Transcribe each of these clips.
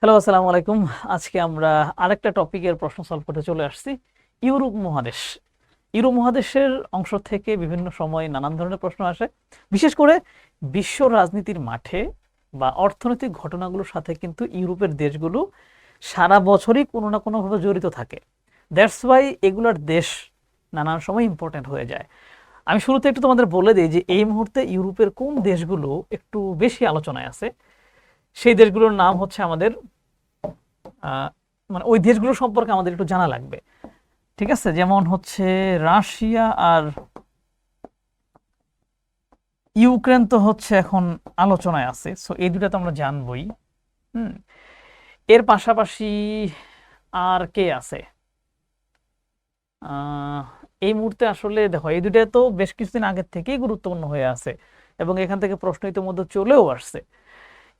Hello, আসসালামু আলাইকুম। আজকে আমরা আরেকটা টপিকের প্রশ্ন সলভ করতে চলে আসছি। ইউরোপ মহাদেশ। ইউরোপ মহাদেশের অংশ থেকে বিভিন্ন সময় নানান ধরনের প্রশ্ন আসে, বিশেষ করে বিশ্ব রাজনীতির মাঠে বা অর্থনৈতিক ঘটনাগুলোর সাথে কিন্তু ইউরোপের দেশগুলো সারা বছরই কোনো না কোনোভাবে জড়িত থাকে। দ্যাটস ওয়াই এগুলোর দেশ নানান সময় ইম্পর্ট্যান্ট হয়ে যায়। আমি শুরুতে একটু তোমাদের বলে দিই যে এই মুহূর্তে ইউরোপের কোন দেশগুলো একটু বেশি আলোচনায় আছে। সেই দেশগুলোর নাম হচ্ছে আমাদের মানে ওই দেশগুলো সম্পর্কে আমাদের একটু জানা লাগবে। ঠিক আছে, যেমন হচ্ছে রাশিয়া আর ইউক্রেন তো হচ্ছে এখন আলোচনায় আছে, সো এই দুটা তো আমরা জানবই। হুম, এর পাশাপাশি আর কে আছে আহ, এই মুহূর্তে? আসলে দেখো, এই দুটা তো বেশ কিছুদিন আগের থেকেই গুরুত্বপূর্ণ হয়ে আছে এবং এখান থেকে প্রশ্ন ইতিমধ্যে চলেও আসছে।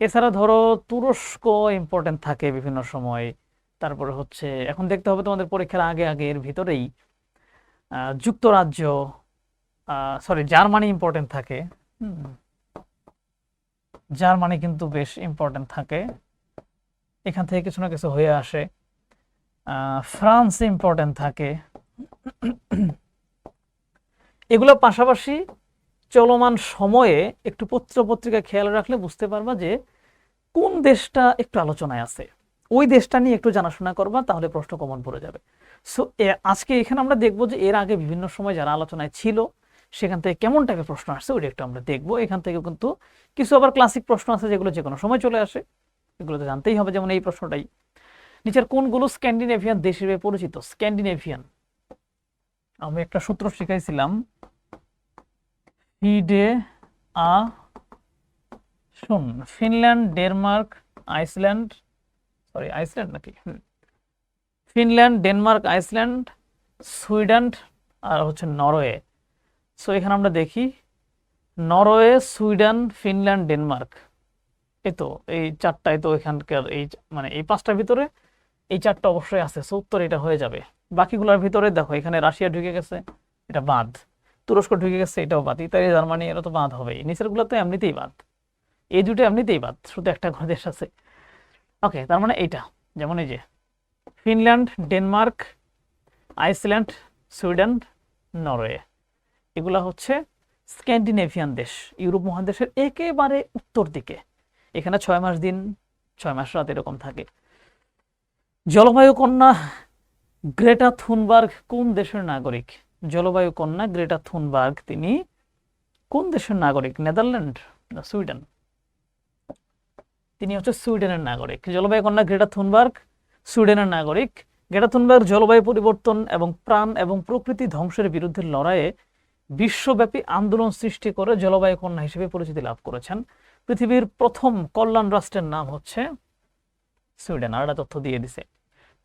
এছাড়া ধরো তুরস্ক ইম্পর্টেন্ট থাকে বিভিন্ন সময়। তারপরে হচ্ছে এখন দেখতে হবে তোমাদের পরীক্ষার আগে আগে এর ভিতরেই যুক্তরাজ্য, সরি জার্মানি ইম্পর্টেন্ট থাকে। হুম, জার্মানি কিন্তু বেশ ইম্পর্টেন্ট থাকে, এখান থেকে কিছু না কিছু হয়ে আসে। ফ্রান্স ইম্পর্টেন্ট থাকে। এগুলো পাশাপাশি চলমান সময়ে একটু পত্র পত্রিকা খেয়াল রাখলে বুঝতে পারবা যে কোন দেশটা একটু আলোচনায় আছে। ওই দেশটা নিয়ে একটু জানাশোনা করবা, তাহলে প্রশ্ন কমন পড়ে যাবে। সো আজকে এখানে আমরা দেখবো যে এর আগে বিভিন্ন সময় যারা আলোচনায় ছিল সেখান থেকে কেমন টাইপের প্রশ্ন আসছে ওইটা একটু আমরা দেখবো। এখান থেকে কিন্তু কিছু আবার ক্লাসিক প্রশ্ন আছে যেগুলো যে কোনো সময় চলে আসে, এগুলো তো জানতেই হবে। যেমন এই প্রশ্নটাই, নিচের কোনগুলো স্ক্যান্ডিনেভিয়ান দেশ হিসেবে পরিচিত? স্ক্যান্ডিনেভিয়ান, আমি একটা সূত্র শিখাইছিলাম, ফিডে আ শুন, Finland, Denmark, Iceland, sorry Iceland নাকি, ফিনল্যান্ড, ডেনমার্ক, আইসল্যান্ড, সুইডেন আর হচ্ছে নরওয়ে। সো এখানে আমরা দেখি নরওয়ে, সুইডেন, ফিনল্যান্ড, ডেনমার্ক, এই তো এই চারটাই তো এখানকার, এই মানে এই পাঁচটার ভিতরে এই চারটা অবশ্যই আছে। সো উত্তর এটা হয়ে যাবে। বাকিগুলোর ভিতরে দেখো, এখানে রাশিয়া ঢুকে গেছে, এটা বাদ। তুরস্ক ঢুকে গেছে, এটাও বাদ। ইতালি, জার্মানি, এরা তো বাদ হবেই। নিচের গুলো তো এমনিতেই বাদ, এই দুটো এমনিতেই বাদ, শুধু একটা করে দেশ আছে। ওকে, তার মানে এইটা, যেমন এই যে Finland, Denmark, Iceland, Sweden, Norway, এগুলা হচ্ছে স্ক্যান্ডিনেভিয়ান দেশ, ইউরোপ মহাদেশের একেবারে উত্তর দিকে। এখানে 6 মাস দিন 6 মাস রাত এরকম থাকে। জলবায়ু কন্যা গ্রেটা থুনবার্গ কোন দেশের নাগরিক? জলবায়ু কন্যা গ্রেটা থুনবার্গ তিনি কোন দেশের নাগরিক? নেদারল্যান্ড না সুইডেন? তিনি হচ্ছে সুইডেনের নাগরিক। জলবায়ু কন্যা গ্রেটা থুনবার্গ সুইডেনের নাগরিক। গ্রেটা থুনবার্গ জলবায়ু পরিবর্তন এবং প্রাণ এবং প্রকৃতি ধ্বংসের বিরুদ্ধে লড়াইয়ে বিশ্বব্যাপী আন্দোলন সৃষ্টি করে জলবায়ু কন্যা হিসেবে পরিচিতি লাভ করেছেন। পৃথিবীর প্রথম কল্যাণ রাষ্ট্রের নাম হচ্ছে সুইডেন। আর একটা তথ্য দিয়ে দিছে,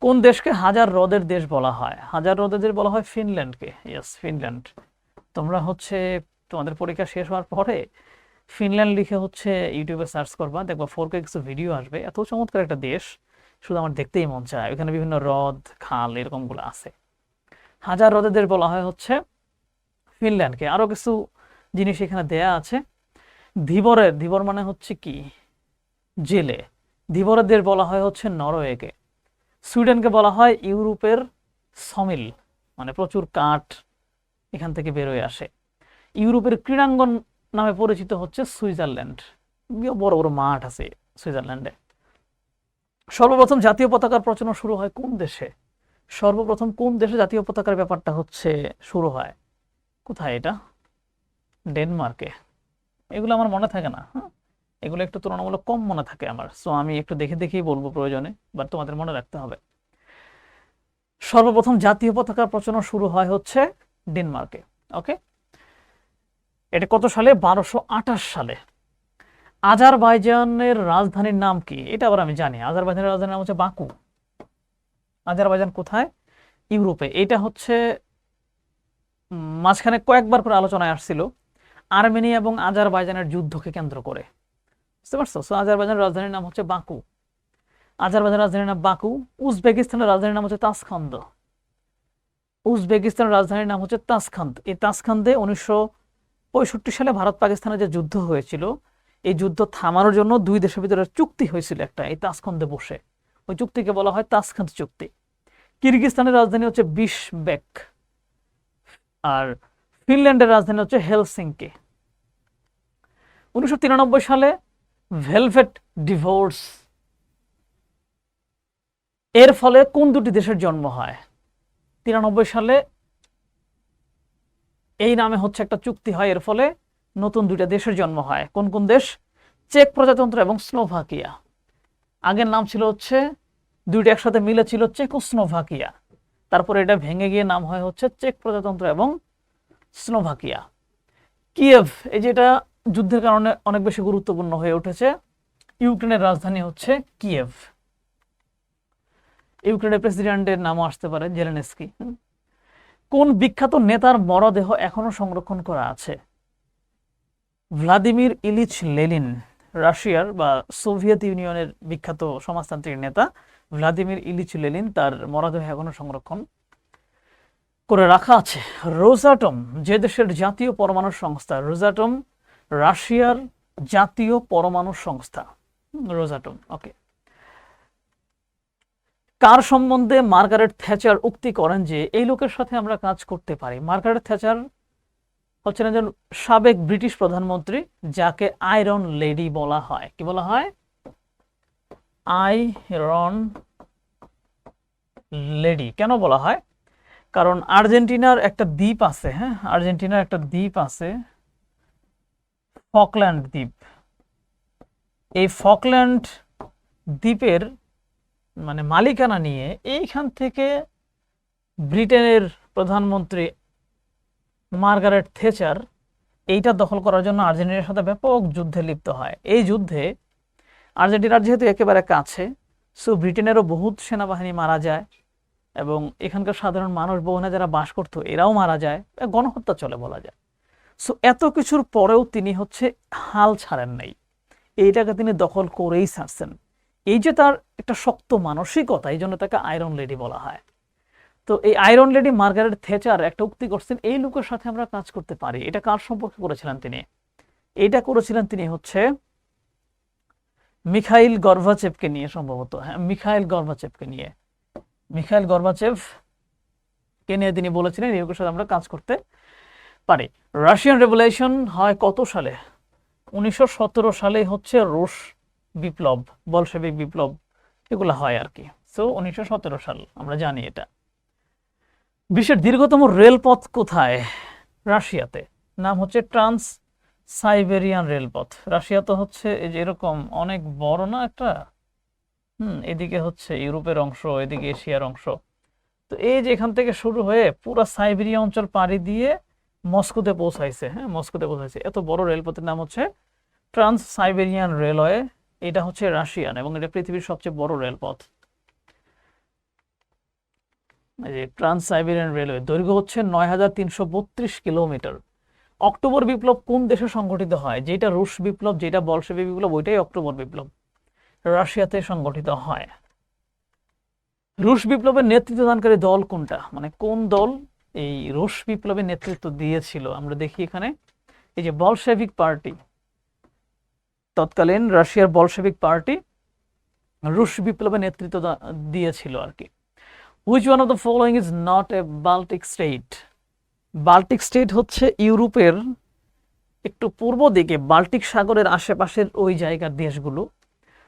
কোন দেশকে হাজার হ্রদের দেশ বলা হয়? হাজার হ্রদের দেশ বলা হয় ফিনল্যান্ডকে। Yes, Finland. তোমরা হচ্ছে তোমাদের পরীক্ষা শেষ হওয়ার পরে ফিনল্যান্ড লিখে হচ্ছে ইউটিউবে সার্চ করবা, দেখবা 4K কিছু ভিডিও আসবে। এত চমৎকার একটা দেশ, শুধু আমার দেখতেই মন চায়। এখানে বিভিন্ন হ্রদ, খাল এরকম গুলো আছে। হাজার হ্রদের দেশ বলা হয় হচ্ছে ফিনল্যান্ডকে। আরো কিছু জিনিস এখানে দেয়া আছে। ধীবরের, ধীবর মানে হচ্ছে কি? জেলে। ধীবরের দেশ বলা হয় হচ্ছে নরওয়েকে। সুইডেনকে বলা হয় ইউরোপের সমিল, মানে প্রচুর কাঠ এখান থেকে বেরোয় আসে। ইউরোপের ক্রীড়াঙ্গন নামে পরিচিত হচ্ছে সুইজারল্যান্ড, বড় বড় মাঠ আছে সুইজারল্যান্ডে। সর্বপ্রথম জাতীয় পতাকার প্রচলন শুরু হয় কোন দেশে? সর্বপ্রথম কোন দেশে জাতীয় পতাকার ব্যাপারটা হচ্ছে শুরু হয়? কোথায় এটা? ডেনমার্কে। এগুলো আমার মনে থাকে না, হ্যাঁ, এগুলো একটু তুলনামূলক কম মনে থাকে আমার। সো আমি একটু দেখে দেখেই বলবো প্রয়োজনে, বাট তোমাদের মনে রাখতে হবে। সর্বপ্রথম জাতীয় পতাকার প্রচলন শুরু হয় হচ্ছে ডেনমার্কে। ওকে, এটা কত সালে? 1228 সালে। আজারবাইজানের রাজধানীর নাম কি? এটা আবার আমি জানি, আজারবাইজানের রাজধানীর নাম হচ্ছে বাকু। আজারবাইজান কোথায়? ইউরোপে। এটা হচ্ছে মাঝখানে কয়েকবার করে আলোচনায় আসছিল আর্মেনিয়া এবং আজারবাইজানের যুদ্ধকে কেন্দ্র করে, বুঝতে পারছো? সো আজারবাইজানের রাজধানীর নাম হচ্ছে বাকু। আজারবাইজানের রাজধানীর নাম বাকু। উজবেকিস্তানের রাজধানীর নাম হচ্ছে তাসখান্দ। উজবেকিস্তানের রাজধানীর নাম হচ্ছে তাসখান্দ। এই তাসখান্দে 1965 সালে ভারত পাকিস্তানের যে যুদ্ধ হয়েছিল, এই যুদ্ধ থামানোর জন্য দুই দেশের ভিতরে চুক্তি হয়েছিল একটা, এই তাসখন্দে বসে। ওই চুক্তিকে বলা হয় তাসখন্দ চুক্তি। কিরগিজস্তানের রাজধানী হচ্ছে বিশবেক, আর ফিনল্যান্ডের রাজধানী হচ্ছে হেলসিঙ্কি। 1993 সালে ভেলভেট ডিভোর্স, এর ফলে কোন দুটি দেশের জন্ম হয়? 93 সালে এই নামে হচ্ছে একটা চুক্তি হয়, এর ফলে নতুন দুইটা দেশের জন্ম হয়। কোন কোন দেশ? চেক প্রজাতন্ত্র এবং স্লোভাকিয়া। আগের নাম ছিল হচ্ছে, দুইটা একসাথে মিলে ছিল চেকোস্লোভাকিয়া, তারপরে এটা ভেঙে গিয়ে নাম হয় হচ্ছে চেক প্রজাতন্ত্র এবং স্লোভাকিয়া। কিয়েভ, এই যে এটা যুদ্ধের কারণে অনেক বেশি গুরুত্বপূর্ণ হয়ে উঠেছে। ইউক্রেনের রাজধানী হচ্ছে কিয়েভ। ইউক্রেনের প্রেসিডেন্টের নামও আসতে পারে জেলেনস্কি। কোন বিখ্যাত নেতার মরদেহ এখনো সংরক্ষণ করা আছে? ভ্লাদিমির ইলিচ লেনিন, রাশিয়ার বা সোভিয়েত ইউনিয়নের বিখ্যাত সমাজতান্ত্রিক নেতা ভ্লাদিমির ইলিচ লেনিন, তার মরদেহ এখনো সংরক্ষণ করে রাখা আছে। রোজাটম যে দেশের জাতীয় পরমাণু সংস্থা? রোজাটম রাশিয়ার জাতীয় পরমাণু সংস্থা, রোজাটম। ওকে। কার সম্বন্ধে মার্গারেট থ্যাচার উক্তি করেন যে এই লোকের সাথে আমরা কাজ করতে পারি? মার্গারেট থ্যাচার হচ্ছেন একজন সাবেক ব্রিটিশ প্রধানমন্ত্রী, যাকে আয়রন লেডি বলা হয়। কি বলা হয়? Iron lady. কেন বলা হয়? কারণ আর্জেন্টিনার একটা দ্বীপ আছে, হ্যাঁ, আর্জেন্টিনার একটা দ্বীপ আছে, ফকল্যান্ড দ্বীপ। এই ফকল্যান্ড দ্বীপের মানে মালিকানা নিয়ে এইখান থেকে ব্রিটেনের প্রধানমন্ত্রী মার্গারেট থেচার এইটা দখল করার জন্য আর্জেন্টিনার সাথে ব্যাপক যুদ্ধে লিপ্ত হয়। এই যুদ্ধে আর্জেন্টিনার যেহেতু একেবারে কাছে, সো ব্রিটেনেরও বহুত সেনাবাহিনী মারা যায় এবং এখানকার সাধারণ মানুষ, বহুনা যারা বাস করতো, এরাও মারা যায়, গণহত্যা চলে বলা যায়। সো এত কিছুর পরেও তিনি হচ্ছে হাল ছাড়েন নাই, এইটাকে তিনি দখল করেই ছাড়ছেন। এই যে তার একটা শক্ত মানসিকতা, এই জন্য তাকে আয়রন লেডি বলা হয়। তো এই আয়রন লেডি মার্গারেট থেচার একটা উক্তি করছেন, এই লোকের সাথে আমরা কাজ করতে পারি। এটা কার সম্পর্কে করেছিলেন তিনি? এটা করেছিলেন তিনি হচ্ছে মিখাইল গর্বাচেভকে নিয়ে, সম্ভবত। হ্যাঁ, মিখাইল গর্বাচেভকে নিয়ে। মিখাইল গর্বাচেভকে নিয়ে তিনি বলেছিলেন এই লোকের সাথে আমরা কাজ করতে পারি। রাশিয়ান রেভলিউশন হয় কত সালে? 1917 সালে হচ্ছে রুশ বিপ্লব, বলশেবিক বিপ্লব, এগুলো হয় আর কি। সো 1917 সাল, আমরা জানি এটা। বিশ্বের দীর্ঘতম রেলপথ কোথায়? রাশিয়াতে। নাম হচ্ছে ট্রান্স সাইবেরিয়ান রেলপথ। রাশিয়া তো হচ্ছে এই যে এরকম অনেক বড় না একটা, এদিকে হচ্ছে ইউরোপের অংশ, এদিকে এশিয়ার অংশ। তো এই যে এখান থেকে শুরু হয়ে পুরো সাইবেরিয়া অঞ্চল পাড়ি দিয়ে মস্কোতে পৌঁছাইছে। হ্যাঁ, মস্কোতে পৌঁছাইছে। এত বড় রেলপথের নাম হচ্ছে ট্রান্স সাইবেরিয়ান রেলওয়ে। এটা হচ্ছে রাশিয়ান এবং এটা পৃথিবীর সবচেয়ে বড় রেলপথ। এই যে ট্রান্স সাইবেরিয়ান রেলওয়ে, দৈর্ঘ্য হচ্ছে 9332 কিলোমিটার। অক্টোবর বিপ্লব কোন দেশে সংগঠিত হয়? যেটা রুশ বিপ্লব, যেটা বলশেভিক বিপ্লব, ওইটাই অক্টোবর বিপ্লব, রাশিয়াতে সংগঠিত হয়। রুশ বিপ্লবের নেতৃত্বদানকারী দল কোনটা? মানে কোন দল এই রুশ বিপ্লবের নেতৃত্ব দিয়েছিল? আমরা দেখি এখানে, এই যে বলশেভিক পার্টি, তৎকালীন রাশিয়ার বলশেভিক পার্টি রুশ বিপ্লবের নেতৃত্ব দিয়েছিল আর কি। Which one of the following is not a Baltic state? Baltic state হচ্ছে ইউরোপের একটু পূর্ব দিকে, বাল্টিক সাগরের আশেপাশের ওই জায়গার দেশগুলো।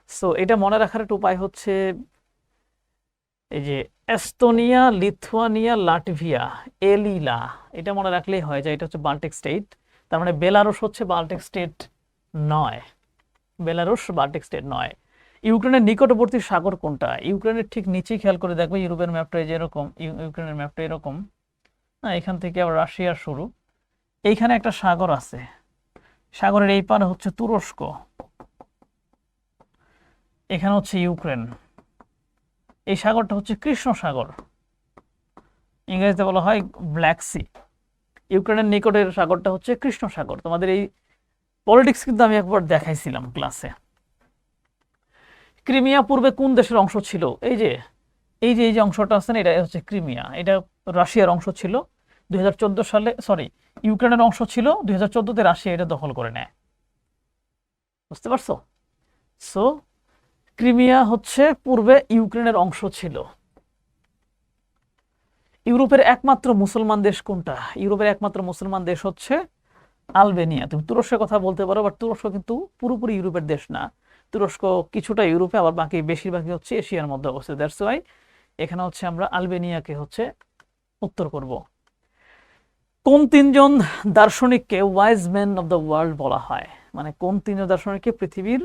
সো এটা মনে রাখার একটা উপায় হচ্ছে এই যে এস্তোনিয়া, লিথুয়ানিয়া, লাটভিয়া, এলিলা, এটা মনে রাখলেই হয় যে এটা হচ্ছে বাল্টিক স্টেট। তার মানে বেলারুশ হচ্ছে বাল্টিক স্টেট নয়, বেলারুশ বাল্টিক স্টেট নয়। ইউক্রেনের নিকটবর্তী সাগর কোনটা? ইউক্রেনের ঠিক নিচেই খেয়াল করে দেখবে, ইউরোপের ম্যাপটা এই যে এরকম, ইউক্রেনের ম্যাপটা এরকম, না, এখান থেকে আবার রাশিয়ার শুরু, এইখানে একটা সাগর আছে, সাগরের এই পারে হচ্ছে তুরস্ক, এখানে হচ্ছে ইউক্রেন। এই সাগরটা হচ্ছে কৃষ্ণ সাগর, ইংরেজিতে বলা হয় ব্ল্যাক সি। ইউক্রেনের নিকটের সাগরটা হচ্ছে কৃষ্ণ সাগর। তোমাদের এই পলিটিক্স কিন্তু আমি একবার দেখাইছিলাম ক্লাসে। ক্রিমিয়া পূর্বে কোন দেশের অংশ ছিল? এই যে এই যে অংশটা আছে না, এটা হচ্ছে ক্রিমিয়া, এটা রাশিয়ার অংশ ছিল। 2014 সালে, সরি, ইউক্রেনের অংশ ছিল, 2014-তে রাশিয়া এটা দখল করে নেয়। বুঝতে পারছো? সো ক্রিমিয়া হচ্ছে পূর্বে ইউক্রেনের অংশ ছিল। ইউরোপের একমাত্র মুসলমান দেশ কোনটা? ইউরোপের একমাত্র মুসলমান দেশ হচ্ছে আলবেনিয়া। তুমি তুরস্কের কথা বলতে পারো, বাট তুরস্ক কিন্তু পুরোপুরি ইউরোপের দেশ না। তুরস্ক কিছুটা ইউরোপে, আবার বাকি বেশিরভাগই হচ্ছে এশিয়ার মধ্যে অবস্থিত। দ্যাটস ওয়াই এখানে হচ্ছে আমরা আলবেনিয়াকে হচ্ছে উত্তর করব। কোন তিনজন দার্শনিককে wise man of the world বলা হয়? মানে কোন তিনজন দার্শনিককে পৃথিবীর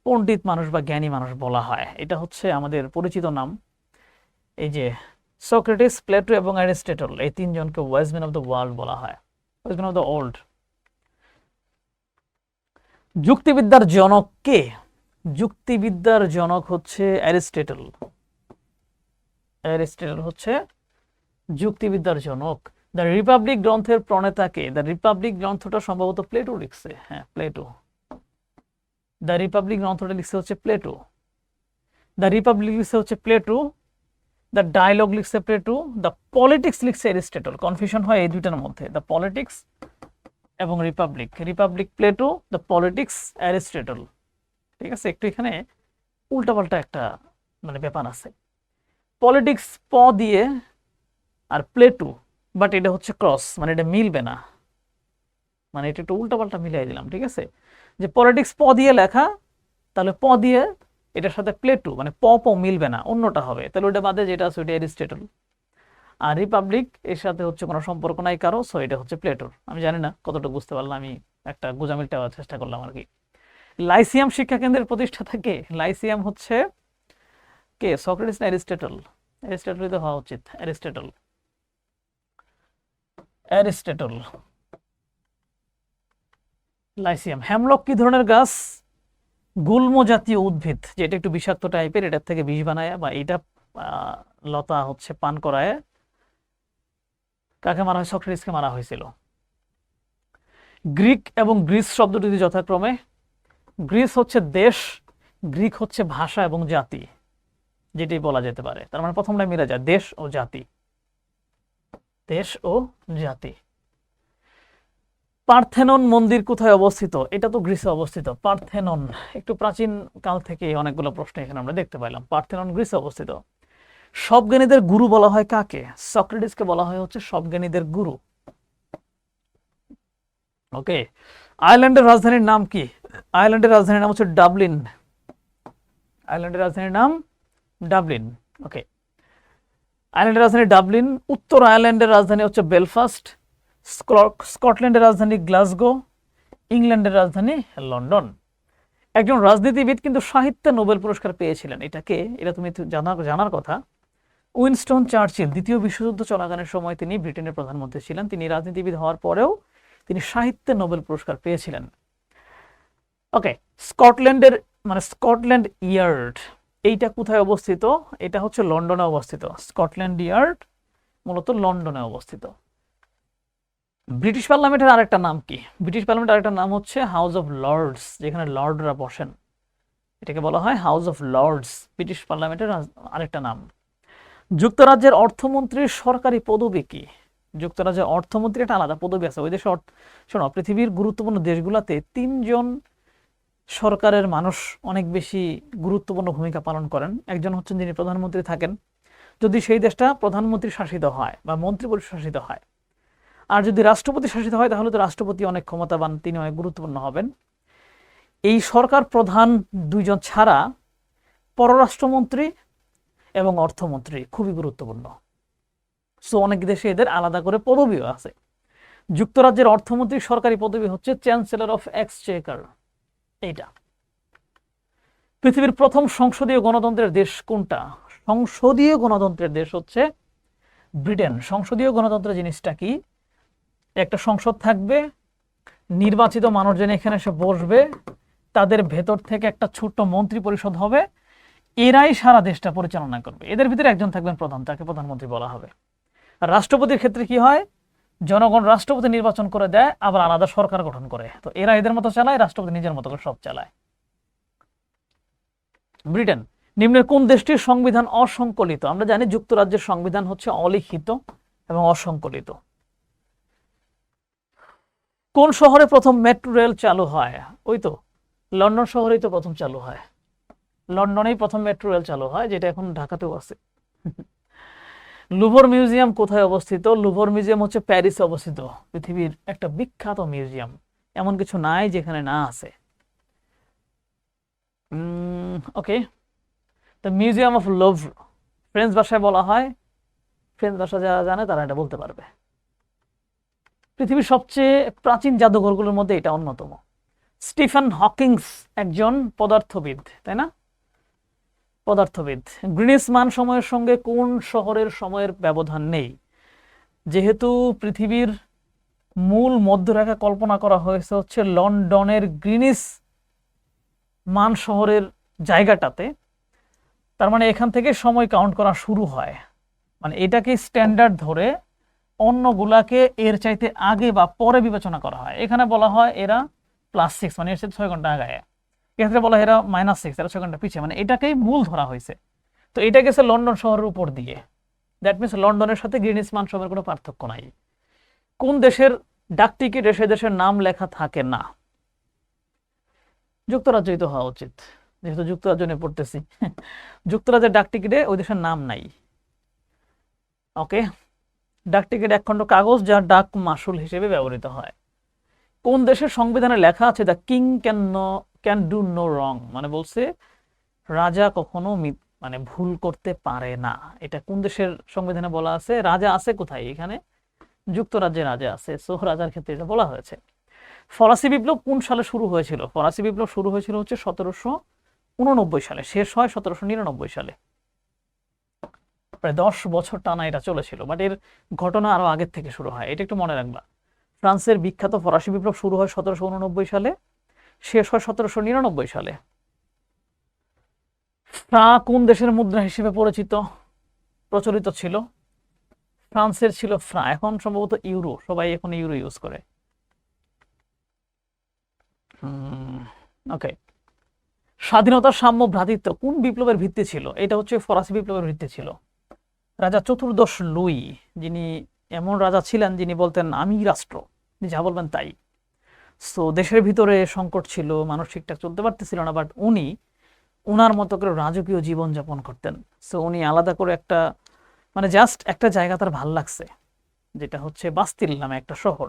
পণ্ডিত মানুষ বা জ্ঞানী মানুষ বলা হয়? এটা হচ্ছে আমাদের পরিচিত নাম। এই যে সক্রেটিস, প্লেটো এবং অ্যারিস্টটল, এই তিনজনকে wise man of the world বলা হয়, wise man of the old. যুক্তিবিদ্যার জনক কে? যুক্তিবিদ্যার জনক হচ্ছে অ্যারিস্টটল। অ্যারিস্টটল হচ্ছে যুক্তিবিদ্যার জনক। দ্য রিপাবলিক গ্রন্থের প্রণেতা কে? দ্য রিপাবলিক গ্রন্থটা সম্ভবত প্লেটো লিখছে। হ্যাঁ, প্লেটো। দ্য রিপাবলিক গ্রন্থটা লিখছে হচ্ছে প্লেটো। দ্য রিপাবলিক লিখছে হচ্ছে প্লেটো। দ্য ডায়লগ লিখছে প্লেটো। দ্য পলিটিক্স লিখছে অ্যারিস্টটল। কনফিউশন হয় এই দুইটার মধ্যে, দ্য পলিটিক্স এবং Republic. Republic Plato, the politics Aristotle. ঠিক আছে, একটু এখানে উল্টাপাল্টা একটা মানে ব্যাপার আছে। পলিটিক্স প দিয়ে আর প্লেটো, বাট এটা হচ্ছে ক্রস, মানে এটা মিলবে না, মানে এটা একটু উল্টাপাল্টা মিলাই দিলাম। ঠিক আছে, যে পলিটিক্স প দিয়ে লেখা, তাহলে প দিয়ে এটার সাথে প্লেটো মানে প প মিলবে না, অন্যটা হবে। তাহলে ওটা বাদে যেটা আছে ওইটা অ্যারিস্টটল। আর রিপাবলিক এর সাথে হচ্ছে কোনো সম্পর্ক নাই কারো, সো এটা হচ্ছে প্লেটোর। আমি জানি না কতটুকু বুঝতে পারলাম, আমি একটা গোজামিল দেওয়ার চেষ্টা করলাম আর কি। লাইসিয়াম শিক্ষা কেন্দ্রের প্রতিষ্ঠাতা কে? লাইসিয়াম হচ্ছে কে? সক্রেটিস না অ্যারিস্টটল? অ্যারিস্টটলই তো হওয়া উচিত। অ্যারিস্টটল। অ্যারিস্টটল। লাইসিয়াম। হ্যামলক কি ধরনের গাছ? গুল্ম জাতীয় উদ্ভিদ, যেটা একটু বিষাক্ত টাইপের, এটার থেকে বিষ বানায় বা এটা লতা হচ্ছে পান করায় কাকে মারা হয়? সক্রেটিসকে মারা হয়েছিল। গ্রিক এবং গ্রিস শব্দ দুটি যথাক্রমে, গ্রিস হচ্ছে দেশ, গ্রিক হচ্ছে ভাষা এবং জাতি, যেটি বলা যেতে পারে। তার মানে প্রথমটা মিলে যায়, দেশ ও জাতি। দেশ ও জাতি। পার্থেনন মন্দির কোথায় অবস্থিত? এটা তো গ্রিসে অবস্থিত। পার্থেনন একটু প্রাচীন কাল থেকে অনেকগুলো প্রশ্ন এখানে আমরা দেখতে পাইলাম। পার্থেনন গ্রিসে অবস্থিত। সব জ্ঞানীদের গুরু বলা হয় কাকে? সক্রেটিসকে বলা হয় হচ্ছে সব জ্ঞানীদের গুরু। ওকে। আয়ারল্যান্ডের রাজধানীর নাম কি? আয়ারল্যান্ডের রাজধানীর নাম হচ্ছে ডাবলিন। আয়ারল্যান্ডের রাজধানীর নাম ডাবলিন। ওকে, আয়ারল্যান্ডের রাজধানী ডাবলিন। উত্তর আয়ারল্যান্ডের রাজধানী হচ্ছে বেলফাস্ট। স্কটল্যান্ডের রাজধানী গ্লাসগো। ইংল্যান্ডের রাজধানী লন্ডন। একজন রাজনীতিবিদ কিন্তু সাহিত্যে নোবেল পুরস্কার পেয়েছিলেন, এটাকে, এটা তুমি জানার কথা। Winston Churchill. দ্বিতীয় বিশ্বযুদ্ধ চলাকালীন সময় তিনি ব্রিটেনের প্রধানমন্ত্রী ছিলেন। তিনি রাজনীতিবিদ হওয়ার পরেও তিনি সাহিত্যে নোবেল পুরস্কার পেয়েছিলেন। ওকে, স্কটল্যান্ডের মানে স্কটল্যান্ড ইয়ার্ড, এইটা কোথায় অবস্থিত? এটা হচ্ছে লন্ডনে অবস্থিত। স্কটল্যান্ড ইয়ার্ড মূলত লন্ডনে অবস্থিত। ব্রিটিশ পার্লামেন্টের আরেকটা নাম কি? ব্রিটিশ পার্লামেন্টের আরেকটা নাম হচ্ছে হাউস অফ লর্ডস, যেখানে লর্ডরা বসেন, এটাকে বলা হয় হাউস অফ লর্ডস। ব্রিটিশ পার্লামেন্টের আরেকটা নাম। যুক্তরাজ্যের অর্থমন্ত্রীর সরকারি পদবি কি? যুক্তরাজ্যের অর্থমন্ত্রী একটা আলাদা পদবি আছে ওই দেশে। শোনো, পৃথিবীর গুরুত্বপূর্ণ দেশগুলোতে তিনজন সরকারের মানুষ অনেক বেশি গুরুত্বপূর্ণ ভূমিকা পালন করেন। একজন হচ্ছেন যিনি প্রধানমন্ত্রী থাকেন, যদি সেই দেশটা প্রধানমন্ত্রী শাসিত হয় বা মন্ত্রী পরিষদ শাসিত হয়। আর যদি রাষ্ট্রপতি শাসিত হয় তাহলে তো রাষ্ট্রপতি অনেক ক্ষমতাবান, তিনি অনেক গুরুত্বপূর্ণ হবেন। এই সরকার প্রধান দুইজন ছাড়া পররাষ্ট্রমন্ত্রী এবং অর্থমন্ত্রী খুবই গুরুত্বপূর্ণ। সো অনেক দেশে এদের আলাদা করে পদবিও আছে। যুক্তরাজ্যের অর্থমন্ত্রীর সরকারি পদবি হচ্ছে চ্যান্সেলর অফ এক্সচেকার। এইটা। পৃথিবীর প্রথম সংসদীয় গণতন্ত্রের দেশ কোনটা? সংসদীয় গণতন্ত্রের দেশ হচ্ছে ব্রিটেন। সংসদীয় গণতন্ত্র জিনিসটা কি? একটা সংসদ থাকবে, নির্বাচিত মানুষজন এখানে এসে বসবে, তাদের ভেতর থেকে একটা ছোট্ট মন্ত্রী পরিষদ হবে, এরাই সারা দেশটা পরিচালনা করবে। এদের ভিতরে একজন থাকবেন প্রধান, তাকে প্রধানমন্ত্রী বলা হবে। আর রাষ্ট্রপতির ক্ষেত্রে কি হয়? জনগণ রাষ্ট্রপতি নির্বাচন করে দেয়, আবার আলাদা সরকার গঠন করে। তো এরা এদের মতো চালায়, রাষ্ট্রপতি নিজের মতো করে সব চালায়। ব্রিটেন। নিম্নের কোন দেশটির সংবিধান অসংকলিত? আমরা জানি যুক্তরাজ্যের সংবিধান হচ্ছে অলিখিত এবং অসংকলিত। কোন শহরে প্রথম মেট্রো রেল চালু হয়? ওই তো লন্ডন শহরেই তো প্রথম চালু হয়, লন্ডনেই প্রথম মেট্রো রেল চালু হয়, যেটা এখন ঢাকাতেও আছে। লুভর মিউজিয়াম কোথায় অবস্থিত? লুভর মিউজিয়াম হচ্ছে প্যারিসে অবস্থিত, পৃথিবীর একটা বিখ্যাত মিউজিয়াম, এমন কিছু নাই যেখানে না আছে। Okay, the museum of Louvre, French ভাষায় বলা হয়, ফ্রেঞ্চ ভাষা যারা জানে তারা এটা বলতে পারবে। পৃথিবীর সবচেয়ে প্রাচীন জাদুঘরগুলোর মধ্যে এটা অন্যতম। স্টিফেন হকিংস একজন পদার্থবিদ, তাই না? পদার্থবিদ। গ্রিনিচ মান সময়ের সঙ্গে কোন শহরের সময়ের ব্যবধান নেই? যেহেতু পৃথিবীর মূল মধ্যরেখা কল্পনা করা হয়েছে হচ্ছে লন্ডনের গ্রিনিচ মান শহরের জায়গাটাতে, তার মানে এখান থেকে সময় কাউন্ট করা শুরু হয়, মানে এটাকে স্ট্যান্ডার্ড ধরে অন্যগুলাকে এর চাইতে আগে বা পরে বিবেচনা করা হয়। এখানে বলা হয় এরা +6, মানে এর সাথে 6 ঘন্টা আগায়। এক্ষেত্রে বলা হয় এরা -6, এরা 6 ঘন্টা পিছিয়ে, মানে এটাকেই মূল ধরা হয়েছে। তো এটা গেছে লন্ডন শহরের উপর দিয়ে, দ্যাট মিনস লন্ডনের সাথে গ্রিনিচ মান সময়ের কোনো পার্থক্য নাই। কোন দেশের ডাক টিকিটে সে দেশের নাম লেখা থাকে না? যুক্তরাজ্যই তো হওয়া উচিত, যেহেতু যুক্তরাজ্য নিয়ে পড়তেছি। যুক্তরাজ্যের ডাক টিকিটে ওই দেশের নাম নাই। ওকে, ডাক টিকিট একখণ্ড কাগজ যা ডাক মাসুল হিসেবে ব্যবহৃত হয়। কোন দেশের সংবিধানে লেখা আছে the king can do no wrong, মানে বলছে রাজা কখনো মানে ভুল করতে পারে না। এটা কোন দেশের সংবিধানে বলা আছে? রাজা আছে কোথায়? এখানে যুক্তরাজ্যে রাজা আছে, সো রাজার ক্ষেত্রে এটা বলা হয়েছে। ফরাসি বিপ্লব কোন সালে শুরু হয়েছিল? ফরাসি বিপ্লব শুরু হয়েছিল হচ্ছে 1789 সালে, শেষ হয় 1799 সালে। প্রায় 10 বছর টানা এটা চলেছিল, বাট এর ঘটনা আরো আগের থেকে শুরু হয়, এটা একটু মনে রাখবা। ফ্রান্সের বিখ্যাত ফরাসি বিপ্লব শুরু হয় 1789 সালে, শেষ হয় 1799 সালে। ফ্রা কোন দেশের মুদ্রা হিসেবে প্রচলিত ছিল? ফ্রান্সের ছিল ফ্রা, এখন সম্ভবত ইউরো, সবাই এখন ইউরো ইউজ করে। ওকে, স্বাধীনতা, সাম্য, ভ্রাতৃত্ব কোন বিপ্লবের ভিত্তি ছিল? এটা হচ্ছে ফরাসি বিপ্লবের ভিত্তি ছিল। রাজা চতুর্দশ লুই, যিনি এমন রাজা ছিলেন যিনি বলতেন আমি রাষ্ট্র, যা বলবেন তাই। সো দেশের ভিতরে সংকট ছিল, মানুষ ঠিকঠাক চলতে পারতেছিল না, বাট উনি উনার মতো করে রাজকীয় জীবন যাপন করতেন। সো উনি আলাদা করে একটা, মানে জাস্ট একটা জায়গা তার ভাল লাগছে, যেটা হচ্ছে বাস্তিল নামে একটা শহর।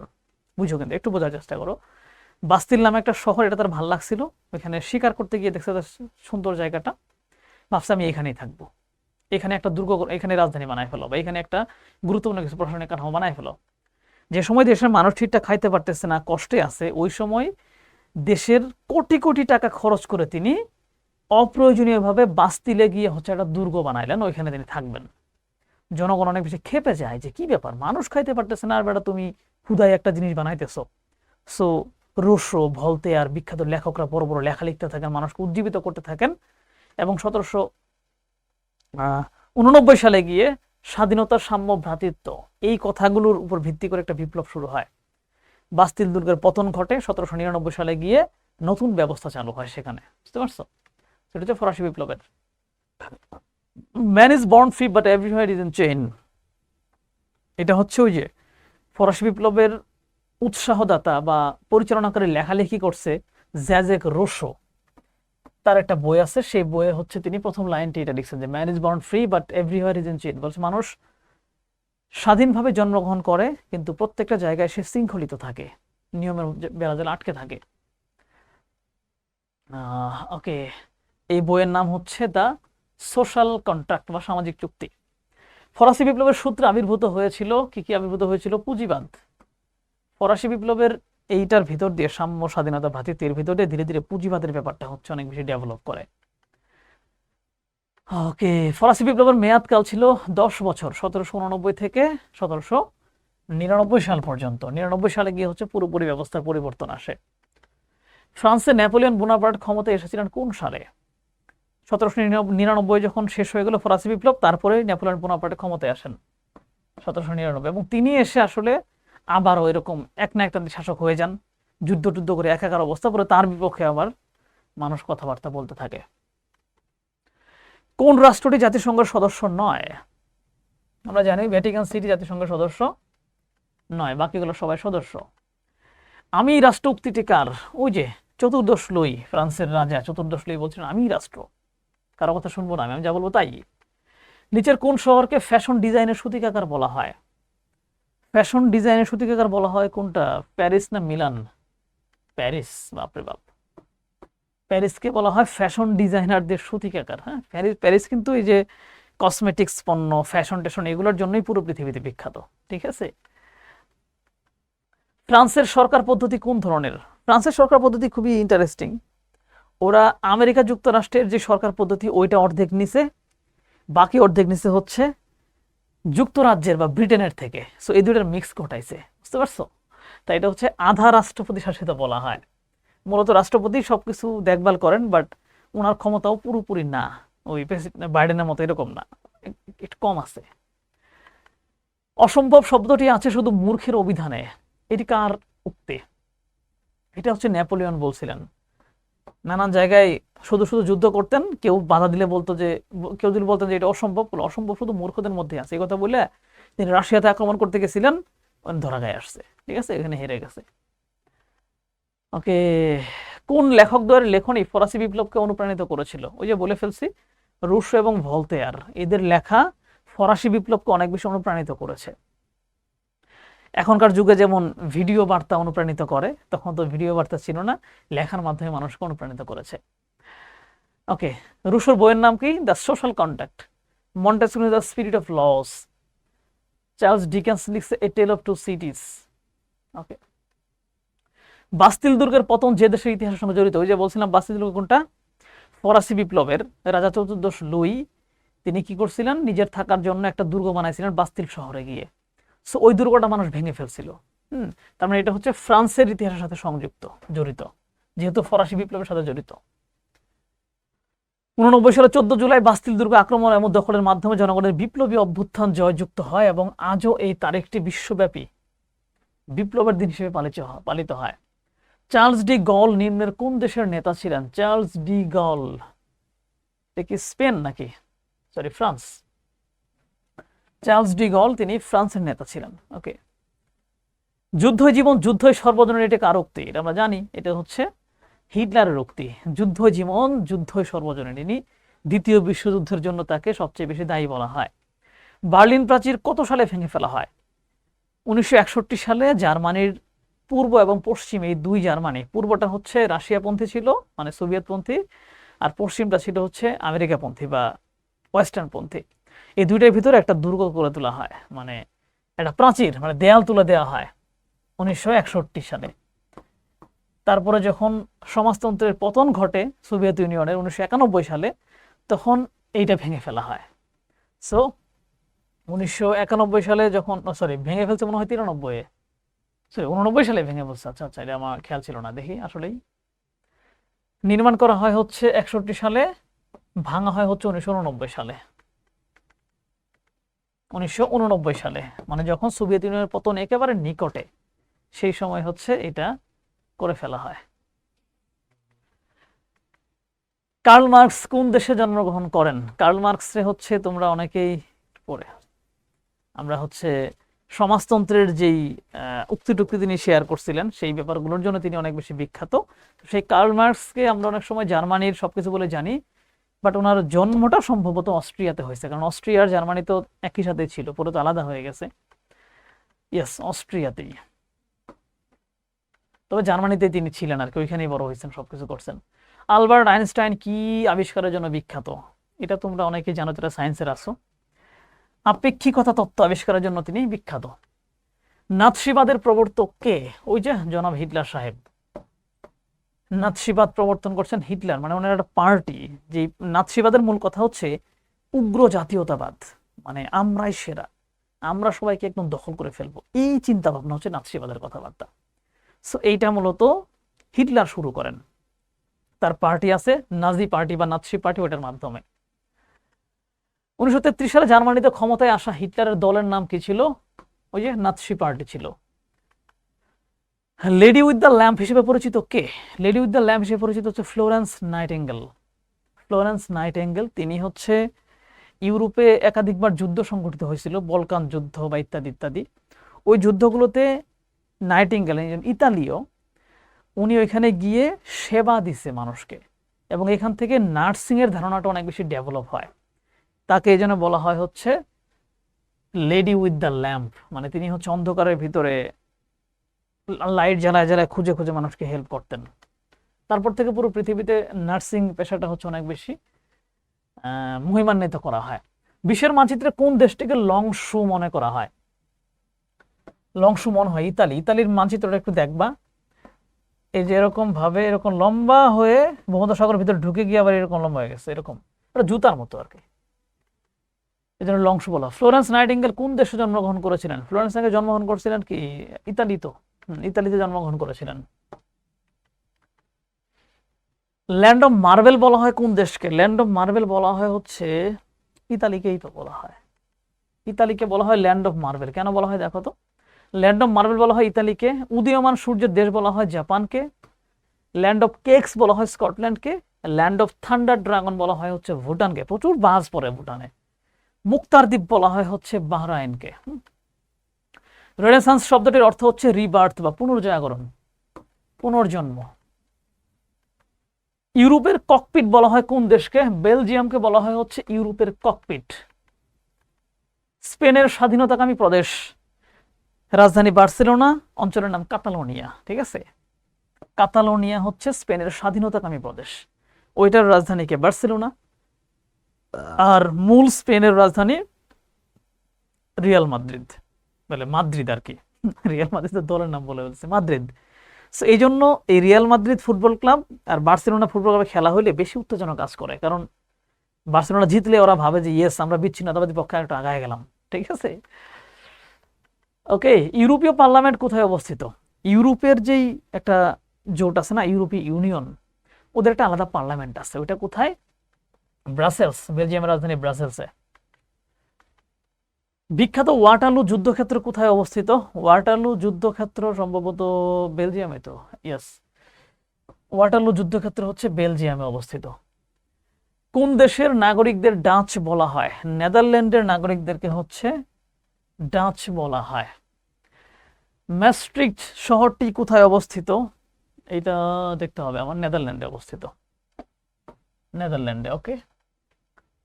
বুঝো, কিন্তু একটু বোঝার চেষ্টা করো। বাস্তিল নামে একটা শহর, এটা তার ভাল লাগছিল। ওইখানে শিকার করতে গিয়ে দেখছে সুন্দর জায়গাটা, ভাবছে আমি এখানেই থাকবো, এখানে একটা দুর্গ, এখানে রাজধানী বানায় ফেলো, বা এখানে একটা গুরুত্বপূর্ণ কিছু প্রশাসনিক কাঠামো বানায় ফেলো। যে সময় দেশের মানুষ ঠিকঠাক খাইতে পারতেছে না, কষ্টে আছে, ওই সময় দেশের কোটি কোটি টাকা খরচ করে তিনি অপ্রয়োজনীয়ভাবে বাস্তিলে গিয়ে হচ্ছে একটা দুর্গ বানাইলেন, ওইখানে তিনি থাকবেন। জনগণ অনেক বেশি ক্ষেপে যায় যে কি ব্যাপার, মানুষ খাইতে পারতেছে না আর বেটা তুমি হুদাই একটা জিনিস বানাইতেছো। সো রুশো, ভলতেয়ার, বিখ্যাত লেখকরা বড় বড় লেখা লিখতে থাকেন, মানুষকে উজ্জীবিত করতে থাকেন, এবং 1789 সালে গিয়ে স্বাধীনতা, সাম্য, ভ্রাতৃত্ব এই কথাগুলোর উপর ভিত্তি করে একটা বিপ্লব শুরু হয়। বাস্তিল দুর্গের পতন ঘটে 1799 সালে গিয়ে, নতুন ব্যবস্থা চালু হয় সেখানে, বুঝতে পারছো? সেটা হচ্ছে ফরাসি বিপ্লবের। Man is born free but everywhere is in chain, এটা হচ্ছে ওই যে ফরাসি বিপ্লবের উৎসাহদাতা বা পরিচালনাকারী লেখালেখি করছে জ্যাজেক রোসো, তার একটা বই আছে, সেই বইয়ে হচ্ছে তিনি প্রথম লাইনটি এটা লিখছেন যে man is born free but everywhere is in chain, বলছে মানুষ স্বাধীনভাবে জন্মগ্রহণ করে কিন্তু প্রত্যেকটা জায়গায় সে শৃঙ্খলিত থাকে, নিয়মের বেড়াজালে আটকে থাকে। ওকে, এই বইয়ের নাম হচ্ছে দ্য সোশ্যাল কন্ট্রাক্ট বা সামাজিক চুক্তি। ফরাসি বিপ্লবের সূত্রে আবির্ভূত হয়েছিল কি কি? আবির্ভূত হয়েছিল পুঁজিবাদ। ফরাসি বিপ্লবের এইটার ভিতর দিয়ে সাম্য, স্বাধীনতা, ভ্রাতৃত্বের ভিতর দিয়ে ধীরে ধীরে পুঁজিবাদের ব্যাপারটা হচ্ছে অনেক বেশি ডেভেলপ করে। ওকে, ফরাসি বিপ্লবের মেয়াদকাল ছিল 10 বছর, 1789 থেকে 1799 সাল পর্যন্ত। 99 সালে গিয়ে হচ্ছে পুরোপুরি ব্যবস্থার পরিবর্তন আসে। ফ্রান্সে নেপোলিয়ন বোনাপার্ট ক্ষমতায় এসেছিলেন কোন সালে? 1799 যখন শেষ হয়ে গেল ফরাসি বিপ্লব, তারপরে নেপোলিয়ন বোনাপার্ট ক্ষমতায় আসেন 1799, এবং তিনি এসে আসলে আবারও এরকম এক না একটা শাসক হয়ে যান, যুদ্ধ টুদ্ধ করে একাকার অবস্থা, পরে তার বিপক্ষে আবার মানুষ কথাবার্তা বলতে থাকে। কোন রাষ্ট্রটি জাতিসংঘের সদস্য নয়? আমরা জানি ভ্যাটিকান সিটি জাতিসংঘের সদস্য নয়, বাকিগুলো সবাই সদস্য। আমি রাষ্ট্র উক্তিটি কার? ওই যে চতুর্দশ লুই, ফ্রান্সের রাজা চতুর্দশ লুই বলছিলেন আমি রাষ্ট্র, কারো কথা শুনবো না, আমি যা বলবো তাই। নিচের কোন শহরকে ফ্যাশন ডিজাইনের সূতিকাগার বলা হয়? ফ্যাশন ডিজাইনের সূতিকাগার বলা হয় কোনটা? প্যারিস না মিলান? প্যারিস, বাপরে বাপ। প্যারিসকে বলা হয় ফ্যাশন ডিজাইনারদের সূতিকাগার। হ্যাঁ, প্যারিস প্যারিস কিন্তু এই যে কসমেটিক্স পণ্য, ফ্যাশন টেশন এগুলোর জন্যই পুরো পৃথিবীতে বিখ্যাত। ঠিক আছে। ফ্রান্সের সরকার পদ্ধতি কোন ধরনের? ফ্রান্সের সরকার পদ্ধতি খুবই ইন্টারেস্টিং। ওরা আমেরিকা যুক্তরাষ্ট্রের যে সরকার পদ্ধতি ওইটা অর্ধেক নিছে, বাকি অর্ধেক নিছে হচ্ছে যুক্তরাজ্যের বা ব্রিটেনের থেকে। সো এই দুইটার মিক্স ঘটাইছে, বুঝতে পারছো? তাই এটা হচ্ছে আধা রাষ্ট্রপতি শাসিত বলা হয়। মূলত রাষ্ট্রপতি সবকিছু দেখভাল করেন, বাট ওনার ক্ষমতাও পুরোপুরি না, ওই বাইডেনের মতো এরকম না, একটু কম আছে। অসম্ভব শব্দটি আছে শুধু মূর্খের অভিধানে, এটি কার উক্তি? এটা হচ্ছে নেপোলিয়ন বলছিলেন। নানান জায়গায় শুধু শুধু যুদ্ধ করতেন, কেউ বাধা দিলে বলতো যে, কেউ যদি বলতেন যে এটা অসম্ভব, অসম্ভব শুধু মূর্খদের মধ্যে আছে, এই কথা বলে তিনি রাশিয়াতে আক্রমণ করতে গেছিলেন, ধরা গায়ে আসছে। ঠিক আছে, এখানে হেরে গেছে। ওকে, কোন লেখকদ্বয়ের লেখনী ফরাসি বিপ্লবকে অনুপ্রাণিত করেছিল? ওই যে বলে ফেলছি, রুশো এবং ভলতেয়ার, এদের লেখা ফরাসি বিপ্লবকে অনেক বেশি অনুপ্রাণিত করেছে। এখনকার যুগে যেমন ভিডিও বার্তা অনুপ্রাণিত করে, তখন তো ভিডিও বার্তা ছিল না, লেখার মাধ্যমে মানুষকে অনুপ্রাণিত করেছে। ওকে, রুশোর বইয়ের নাম কি? The social contact. মন্টেস্কুনি the spirit of laws. Charles Dickens লিখছে a tell of two সিটিজ। Okay, Bastille দুর্গের পতন যে দেশের ইতিহাসের সঙ্গে জড়িত? ওই যে বলছিলাম বাস্তিল দুর্গ কোনটা? ফরাসি বিপ্লবের রাজা চতুর্দশ লুই তিনি কি করছিলেন, নিজের থাকার জন্য একটা দুর্গ বানাইছিলেন বাস্তিল শহরে গিয়ে। সো ওই দুর্গটা মানুষ ভেঙে ফেলছিল। তার মানে এটা হচ্ছে ফ্রান্সের ইতিহাসের সাথে সংযুক্ত, জড়িত, যেহেতু ফরাসি বিপ্লবের সাথে জড়িত। 89 সালে 14 জুলাই বাস্তিল দুর্গ আক্রমণ এবং দখলের মাধ্যমে জনগণের বিপ্লবী অভ্যুত্থান জয়যুক্ত হয় এবং আজও এই তারিখটি বিশ্বব্যাপী বিপ্লবের দিন হিসেবে পালিত হয়। চার্লস ডি গল নিম্নের কোন দেশের নেতা ছিলেন? চার্লস ডি গল, এটা কি স্পেন নাকি? Sorry, France. Charles de Gaulle তিনি ফ্রান্সের নেতা ছিলেন। ওকে, যুদ্ধই জীবন যুদ্ধই সর্বজনীন, এটা কার উক্তি? এটা আমরা জানি, এটা হচ্ছে হিটলারের উক্তি। যুদ্ধ জীবন যুদ্ধই সর্বজনীন, ইনি দ্বিতীয় বিশ্বযুদ্ধের জন্য তাকে সবচেয়ে বেশি দায়ী বলা হয়। বার্লিন প্রাচীর কত সালে ভেঙে ফেলা হয়? 1961 সালে। জার্মানির পূর্ব এবং পশ্চিম এই দুই জার্মানি, পূর্বটা হচ্ছে রাশিয়াপন্থী ছিল মানে সোভিয়েতপন্থী, আর পশ্চিমটা ছিল হচ্ছে আমেরিকাপন্থী বা ওয়েস্টার্নপন্থী। এই দুইটার ভিতরে একটা দুর্গ করে তোলা হয়, মানে একটা প্রাচীর মানে দেয়াল তুলে দেওয়া হয় 1961 সালে। তারপরে যখন সমাজতন্ত্রের পতন ঘটে সোভিয়েত ইউনিয়নের 1991 সালে, তখন এইটা ভেঙে ফেলা হয়। সো 1991 সালে যখন, সরি ভেঙে ফেলছে মনে হয় 93, সরি 89 সালে ভেঙে ফেলছে। আচ্ছা আচ্ছা, এটা আমার খেয়াল ছিল না, দেখি আসলেই নির্মাণ করা হয় হচ্ছে 61 সালে, ভাঙা হয় হচ্ছে 1989 সালে। 1989 সালে মানে যখন সোভিয়েত ইউনিয়নের পতন একেবারে নিকটে, সেই সময় হচ্ছে এটা করে ফেলা হয়। কার্ল মার্কস কোন দেশে জন্মগ্রহণ করেন? কার্ল মার্কসে হচ্ছে তোমরা অনেকেই পড়ে, আমরা হচ্ছে সমাজতন্ত্রের যেই উক্তি টুক্তি তিনি শেয়ার করছিলেন সেই ব্যাপারগুলোর জন্য তিনি অনেক বেশি বিখ্যাত। সেই কার্ল মার্কসকে আমরা অনেক সময় জার্মানির সবকিছু বলে জানি, বাট ওনার জন্মটা সম্ভবত অস্ট্রিয়াতে হয়েছে, কারণ অস্ট্রিয়া আর জার্মানি তো একই সাথে ছিল, পরে তো আলাদা হয়ে গেছে। ইয়েস, অস্ট্রিয়াতেই, তবে জার্মানিতে তিনি ছিলেন আর কি, ওইখানেই বড় হয়েছেন, সবকিছু করছেন। আলবার্ট আইনস্টাইন কি আবিষ্কারের জন্য বিখ্যাত? এটা তোমরা অনেকেই জানো, যারা সায়েন্সের আসো। আপেক্ষিকতা তত্ত্ব আবিষ্কারের জন্য তিনি বিখ্যাত। নাৎসিবাদের প্রবর্তক কে? ওই যে জনাব হিটলার সাহেব। নাৎসিবাদ প্রবর্তন করছেন হিটলার, মানে ওনার একটা পার্টি। যে নাৎসিবাদের মূল কথা হচ্ছে উগ্র জাতীয়তাবাদ, মানে আমরাই সেরা, আমরা সবাইকে একদম দখল করে ফেলবো, এই চিন্তা ভাবনা হচ্ছে নাৎসিবাদের কথাবার্তা। সো এইটা মূলত হিটলার শুরু করেন, তার পার্টি আছে নাজি পার্টি বা নাৎসি পার্টি, ওটার মাধ্যমে। 1933 সালে জার্মানিতে ক্ষমতায় আসা হিটলারের দলের নাম কি ছিল? ওই যে নাৎসি পার্টি ছিল। লেডি উইথ দ্য ল্যাম্প হিসেবে পরিচিত কে? লেডি উইথ দ্য ল্যাম্প হিসেবে পরিচিত হচ্ছে ফ্লোরেন্স নাইটিঙ্গেল। ফ্লোরেন্স নাইটিঙ্গেল তিনি হচ্ছে ইউরোপে একাধিকবার যুদ্ধ সংঘটিত হয়েছিল, বলকান যুদ্ধ বা ইত্যাদি ইত্যাদি। ওই যুদ্ধগুলোতে নাইটিঙ্গেল, ইতালীয়, উনি ওইখানে গিয়ে সেবা দিছে মানুষকে, এবং এখান থেকে নার্সিং এর ধারণাটা অনেক বেশি ডেভেলপ হয়। তাকে এই জন্য বলা হয় হচ্ছে লেডি উইথ দ্য ল্যাম্প, মানে তিনি হচ্ছে অন্ধকারের ভিতরে লাইট জ্বালায় জ্বালায় খুঁজে খুঁজে মানুষকে হেল্প করতেন। তারপর থেকে পুরো পৃথিবীতে নার্সিং পেশাটা হচ্ছে অনেক বেশি মহিমান্বিত করা হয়। বিশ্বের মানচিত্রে কোন দেশটিকে লংশু মনে করা হয়? লংশু মনে হয় ইতালি। ইতালির মানচিত্রটা একটু দেখবা, এই যে এরকম ভাবে এরকম লম্বা হয়ে ভূমধ্যসাগরের ভিতরে ঢুকে গিয়ে আবার এরকম লম্বা হয়ে গেছে, এরকম এটা জুতার মতো আর কি, এই জন্য লংশু বলা। ফ্লোরেন্স নাইটিঙ্গেল কোন দেশে জন্মগ্রহণ করেছিলেন? ফ্লোরেন্স নাইটিঙ্গেল জন্মগ্রহণ করেছিলেন কি ইতালি, তো ইতালিতে জন্মগ্রহণ করেছিলেন। ল্যান্ড অফ মার্বেল বলা হয় কোন দেশকে? ল্যান্ড অফ মার্বেল বলা হয় হচ্ছে ইতালিকেই তো বলা হয়, ইতালিকে বলা হয় ল্যান্ড অফ মার্বেল। কেন বলা হয় দেখো তো, ল্যান্ড অফ মার্বেল বলা হয় ইতালিকে, উদীয়মান সূর্যের দেশ বলা হয় জাপানকে, ল্যান্ড অফ কেকস বলা হয় স্কটল্যান্ডকে, ল্যান্ড অফ থান্ডার ড্রাগন বলা হয় হচ্ছে ভুটানকে, প্রচুর বাজ পড়ে ভুটানে, মুক্তার দ্বীপ বলা হয় হচ্ছে বাহরাইনকে। রেনেসান্স শব্দটির অর্থ হচ্ছে রিবার্থ বা পুনর্জাগরণ, পুনর্জন্ম। ইউরোপের ককপিট বলা হয় কোন দেশকে? বেলজিয়ামকে বলা হয় হচ্ছে ইউরোপের ককপিট। স্পেনের স্বাধীনতাকামী প্রদেশ, রাজধানী বার্সেলোনা, অঞ্চলের নাম কাতালোনিয়া, ঠিক আছে? কাতালোনিয়া হচ্ছে স্পেনের স্বাধীনতাকামী প্রদেশ, ওইটার রাজধানীকে বার্সেলোনা, আর মূল স্পেনের রাজধানী রিয়াল মাদ্রিদ, বলে মাদ্রিদ আর কি, রিয়াল মাদ্রিদের দলের নাম বলে বলছে মাদ্রিদ। এই জন্য এই রিয়াল মাদ্রিদ ফুটবল ক্লাব আর বার্সেলোনা ফুটবল ক্লাবে খেলা হইলে বেশি উত্তেজনা কাজ করে, কারণ বার্সেলোনা জিতলে ওরা ভাবে যে ইয়েস আমরা বিচ্ছিন্নতাবাদী পক্ষে একটু আগায় গেলাম, ঠিক আছে? ওকে, ইউরোপীয় পার্লামেন্ট কোথায় অবস্থিত? ইউরোপের যেই একটা জোট আছে না, ইউরোপীয় ইউনিয়ন, ওদের একটা আলাদা পার্লামেন্ট আছে, ওইটা কোথায়? ব্রাসেলস, বেলজিয়ামের রাজধানী ব্রাসেলসে। বিখ্যাত ওয়াটারলু যুদ্ধক্ষেত্র কোথায় অবস্থিত? ওয়াটারলু যুদ্ধক্ষেত্র সম্ভবত বেলজিয়ামে, তো ইয়েস, ওয়াটারলু যুদ্ধক্ষেত্র হচ্ছে বেলজিয়ামে অবস্থিত। কোন দেশের নাগরিকদের ডাচ বলা হয়? নেদারল্যান্ডের নাগরিকদেরকে হচ্ছে ডাচ বলা হয়। ম্যাস্ট্রিক্ট শহরটি কোথায় অবস্থিত? এটা দেখতে হবে আমার, নেদারল্যান্ডে অবস্থিত, নেদারল্যান্ডে। ওকে,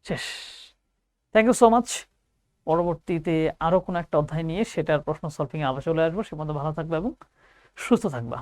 শেষ। Thank you so much. পরবর্তীতে আরো কোনো একটা অধ্যায় নিয়ে সেটার প্রশ্ন সলভিং এ আবার চলে আসবো। সে পর্যন্ত ভালো থাকবে এবং সুস্থ থাকবা।